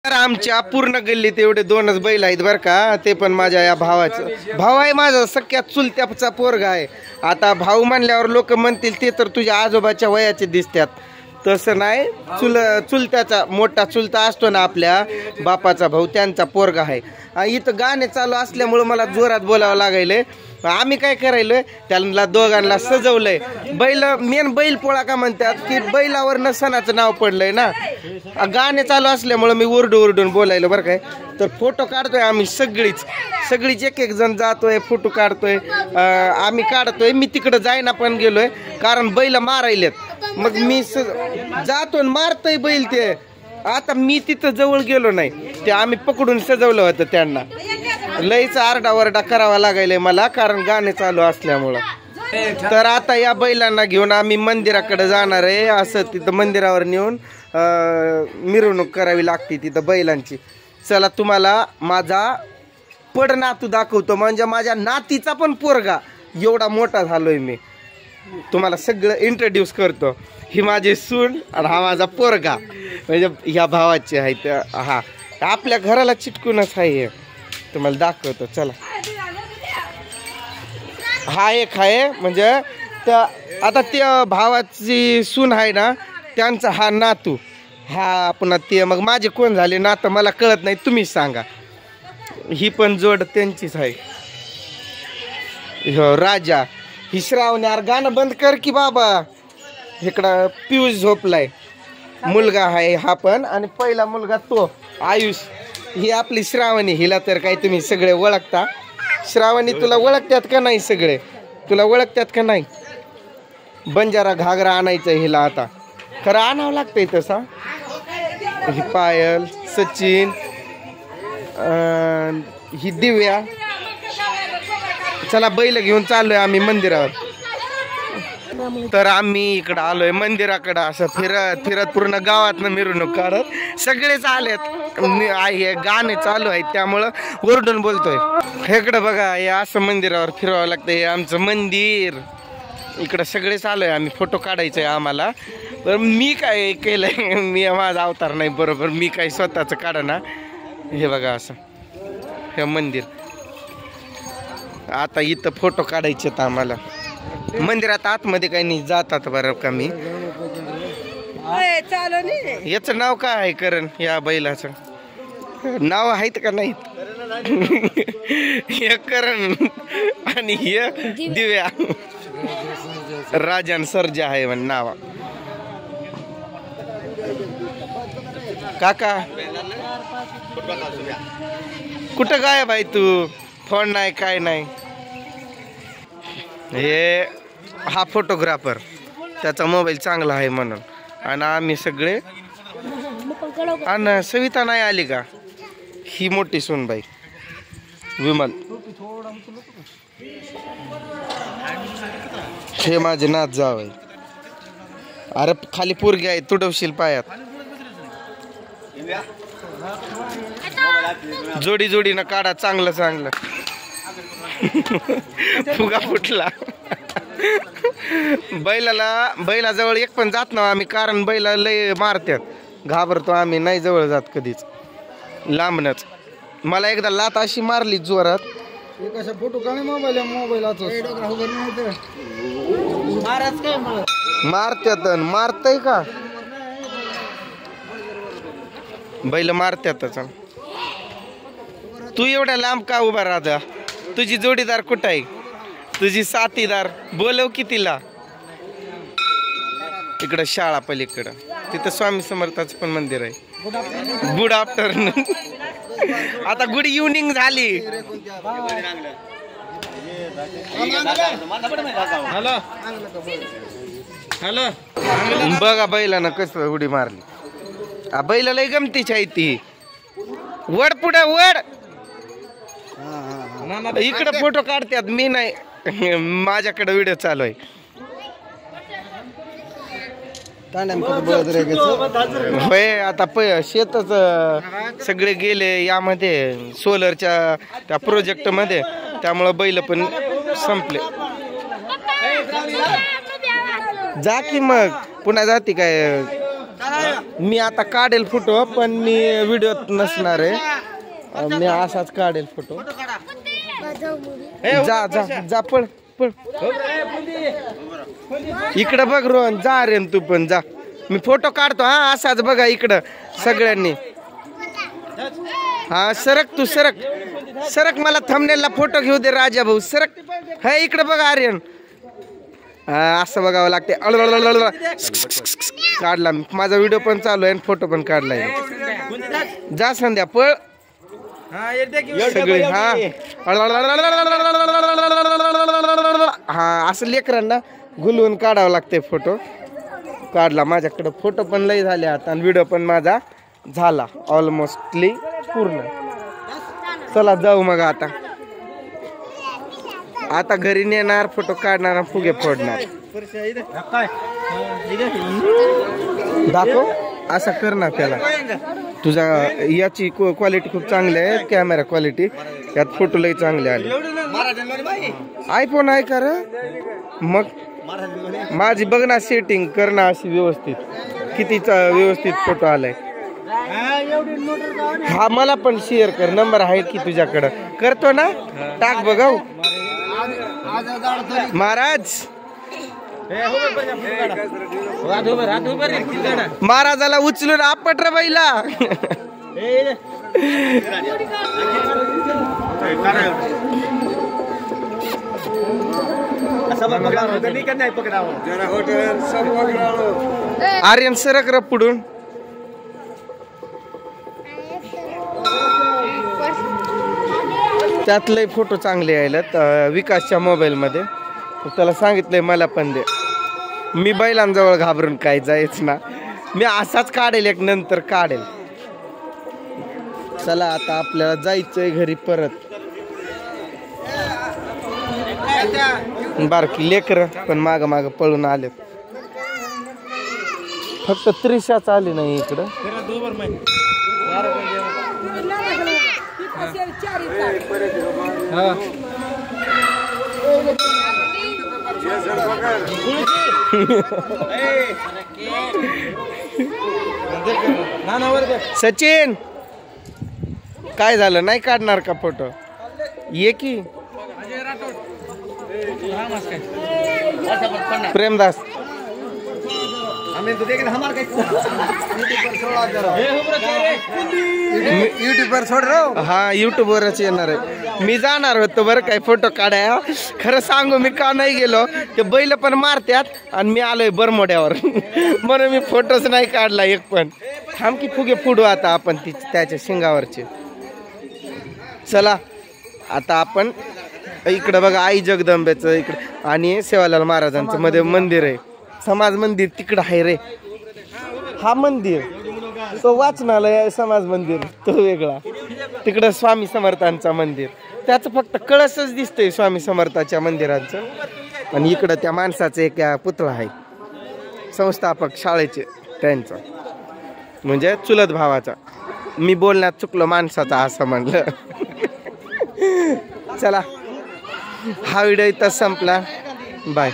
तर आमच्या पूर्ण गल्लीत एवढे 2च बैल आहेत बरं का. ते पण माझ्या या भावाचं. भाऊ आहे माझा सख्या चुलत्याचा पोरगा आहे. आता भाऊ म्हणल्यावर लोक म्हणतील ते तर तुझ्या आजोबाच्या वयाचे दिसतात. तसं नाही, चुलत्याचा मोठा चुलता असतो ना आपल्या बापाचा भाऊ, त्यांचा पोरगा आहे. इथं गाणे चालू असल्यामुळं मला जोरात बोलावं लागायलंय. आम्ही काय करायलोय, त्यांना दोघांना सजवलंय. मेन बैल पोळा का म्हणतात की बैलावर सणाचं नाव पडलंय ना. गाणे चालू असल्यामुळं मी ओरडून बोलायलो बरं काय. तर फोटो काढतोय आम्ही सगळीच एक जण जातोय फोटो काढतोय. आम्ही काढतोय. मी तिकडं जायना पण गेलोय कारण बैल मारायलेत. मग मी जातो मारतोय बैल. ते आता मी तिथं जवळ गेलो नाही, ते आम्ही पकडून सजवलं होतं त्यांना. लईच आरडावरडा करावा लागायलंय मला कारण गाणे चालू असल्यामुळं. तर आता या बैलांना घेऊन आम्ही मंदिराकडे जाणार आहे. असं तिथं मंदिरावर नेऊन मिरवणूक करावी लागते तिथं बैलांची. चला तुम्हाला माझा पड नातू दाखवतो, म्हणजे माझ्या नातीचा पण पोरगा एवढा मोठा झालोय मी. तुम्हाला सगळं इंट्रोड्यूस करतो. ही माझी सून आणि हा माझा पोरगा, म्हणजे ह्या भावाचे आहे. हा आपल्या घराला चिटकूनच आहे. तुम्हाला दाखवतो चला. हा एक आहे म्हणजे आता त्या भावाची सून आहे ना, त्यांचा हा नातू. हा पुन्हा ते मग माझे कोण झाले नातं मला कळत नाही, तुम्हीच सांगा. ही पण जोड त्यांचीच आहे. हो राजा. ही श्रावणी. यार गाणं बंद कर की बाबा. इकडं पियुष झोपलाय. मुलगा आहे हा पण, आणि पहिला मुलगा तो आयुष. ही आपली श्रावणी. हिला तर काही तुम्ही सगळे ओळखता. श्रावणी तुला ओळखतात का नाही? सगळे तुला ओळखतात का नाही? बंजारा घागरा आणायचं हिला आता. खरं आणावं लागतंय तसा. ही पायल, सचिन, ही दिव्या. चला बैल घेऊन चाललोय आम्ही मंदिरावर. तर आम्ही इकडं आलोय मंदिराकडं. असं फिरत पूर्ण गावातनं मिरवणूक काढत सगळेच आलेत. गाणे चालू आहेत त्यामुळं ओरडून बोलतोय. इकडं बघा, हे असं मंदिरावर फिरवावं लागतं. हे आमचं मंदिर. इकडं सगळेच आलोय आम्ही. फोटो काढायचा आहे आम्हाला. तर मी काय केलंय, मी माझा अवतार नाही बरोबर, मी काही स्वतःचं काढा ना. हे बघा असं हे मंदिर. आता इथं फोटो काढायचे आहेत आम्हाला. मंदिरात आतमध्ये काही नाही जातात बरं का मी. याचं नाव काय आहे करण? या बैलाचं नाव आहेत का नाहीत? हे करण आणि हे दिव्या. राजन सर्जा आहे म्हण नाव. काका कुठं गायब आहे तू? फोन नाही काय नाही. हे हा फोटोग्राफर, त्याचा मोबाईल चांगला आहे म्हणून. आणि आम्ही सगळे. आणि सविता नाही आली का? ही मोठी सोनबाई विमल. हे माझे नाथ जाव आहे. अरे खाली पोरगी आहे, तुडवशील पायात. जोडीनं काढा चांगलं. फुगा फुटला. बैलाजवळ एक पण जात ना आम्ही, कारण बैला लय मारतात. घाबरतो आम्ही, नाही जवळ जात कधीच, लांबनच. मला एकदा लात अशी मारली जोरात. फोटो का मारत्यात. मारतय का बैल? मारत्यातच. तू एवढ्या लांब का उभा राहता? तुझी जोडीदार कुठं आहे? तुझी साथीदार बोलव की तिला. इकडं शाळा पलीकडं, तिथं स्वामी समर्थाचं पण मंदिर आहे. Good afternoon. आता गुड इव्हनिंग झाली. बघा बैलानं कसं उडी मारली. बैला लय गमतीची आहे ती. वड पुढे वड. इकडे फोटो काढतात, मी नाही. माझ्याकडे व्हिडिओ चालू आहे. होय आता शेतच सगळे गेले यामध्ये सोलरच्या त्या प्रोजेक्ट मध्ये, त्यामुळं बैल पण संपले. जा की मग पुन्हा जाती काय? मी आता काढेल फोटो पण मी व्हिडिओत नसणार आहे. मी असाच काढेल फोटो. जा जा जा पळ पळ. इकडं बघ रोहन, जा रे तू पण जा. मी फोटो काढतो हा असाच बघा इकडं सगळ्यांनी. हा सरक तू सरक सरक, मला थंबनेलला फोटो घेऊ दे राजा भाऊ. सरक हे इकडे बघा आर्यन. असं बघावं लागते. काढला माझा व्हिडिओ पण चालू आहे आणि फोटो पण काढलाय. जा संध्या पळ सगळे. हा असं लेकरांना गुलवून काढावं लागते फोटो. काढला माझ्याकडे फोटो पण लय झाले आता आणि व्हिडिओ पण माझा झाला ऑलमोस्टली पूर्ण. चला जाऊ मग आता. आता घरी नेणार, फोटो काढणार, फुगे फोडणार. दाखव असा कर ना त्याला. तुझा याची क्वालिटी खूप चांगली आहे, कॅमेरा क्वालिटी. यात फोटो लय चांगले आले. आयफोन आहे का रे? मग माझी बघ ना सेटिंग कर ना अशी व्यवस्थित. किती व्यवस्थित फोटो आलाय. हा मला पण शेअर कर, नंबर आहे की तुझ्याकडं? करतो ना, टाक बघाव महाराज. महाराजाला उचलून आपट रे बाईला. आर्यन सरक र पुढून. त्यातले फोटो चांगले यायलेत विकासच्या मोबाईल मध्ये. त्याला सांगितलंय मला पण दे. मी बैलांजवळ घाबरून काय जायच ना. मी असाच काढेल, एक नंतर काढेल. चला आता आपल्याला जायचंय घरी परत. बारकी लेकर पण माग माग पळून आले. फक्त त्रिशाच आली नाही इकडं. सचिन काय झालं, नाही काढणार का फोटो? ये की प्रेमदास. युट्यूबवर सोड रो. हा युट्यूबवरच येणार आहे. मी जाणार होतो बरं काय फोटो काढाया. खरं सांगू मी का नाही गेलो, ते बैल पण मारत्यात आणि मी आलोय बरमोड्यावर. म्हणून मी फोटोच नाही काढला एक पण. थांब की फुगे फुडू आता आपण त्याच्या शिंगावरचे. चला आता आपण इकडं बघा आई जगदंबेचं इकडं आणि सेवालाल महाराजांचं मध्ये मंदिर आहे. समाज मंदिर तिकडं आहे रे. हा मंदिर तो वाचनालय आहे, समाज मंदिर तो वेगळा. तिकडं स्वामी समर्थांचा मंदिर, त्याचं फक्त कळसच दिसतंय स्वामी समर्थाच्या मंदिरांचं. आणि इकडं त्या माणसाचं एक पुतळा आहे, संस्थापक शाळेचे त्यांचा, म्हणजे चुलत भावाचा. मी बोलण्यात चुकलो, माणसाचा असं म्हणलं. चला हा व्हिडिओ इथं संपला. बाय.